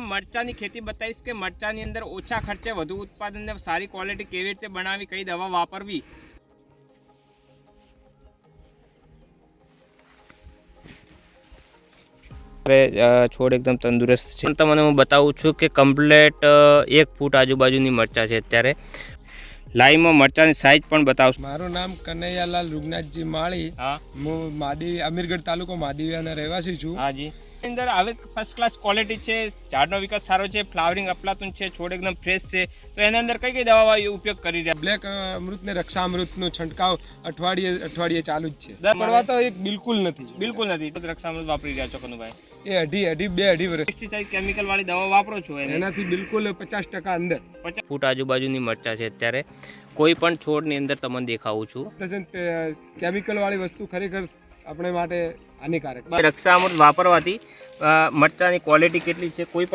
મરચાની ખેતી બતાવીશ કે મરચાની અંદર ઓછા ખર્ચે વધુ ઉત્પાદન ને સારી ક્વોલિટી કેવી રીતે બનાવવી, કઈ દવા વાપરવી। છોડ એકદમ તંદુરસ્ત છે। તમને હું બતાવું છું કે કમ્પ્લેટ 1 ફૂટ આજુબાજુની મરચા છે। અત્યારે લાઈવમાં મરચાની સાઈઝ પણ બતાવશું। મારું નામ કનૈયાલાલ રૂગનાથજી માળી। હું માદેવી અમીરગઢ તાલુકો માદેવીના રહેવાસી છું। હાજી, અંદર હવે ફર્સ્ટ ક્લાસ ક્વોલિટી છે, ઝાડનો વિકાસ સારો છે, ફ્લાવરિંગ અપલાતું છે, છોડ એકદમ ફ્રેશ છે। તો એના અંદર કઈ કઈ દવા ઉપયોગ કરી રહ્યા? બ્લેક અમૃત ને રક્ષા અમૃતનો છંટકાવ અઠવાડિયે ચાલુ જ છે। પડવા તો એક બિલકુલ નથી। તો રક્ષા અમૃત વાપરી રહ્યા છો કનુભાઈ? એ અઢી વર્ષ પેસ્ટિસાઇડ કેમિકલ વાળી દવા વાપરો છો? એનાથી બિલકુલ 50% અંદર। 50 ફૂટ આજુબાજુની મરચા છે। અત્યારે કોઈ પણ છોડની અંદર તમને દેખાવું છું। કેમિકલ વાળી વસ્તુ ખરેખર આપણે માટે હાનિકારક। રક્ષા અમૃત વાપરવાથી મરચાની ક્વોલિટી કેટલી છે કોઈ પણ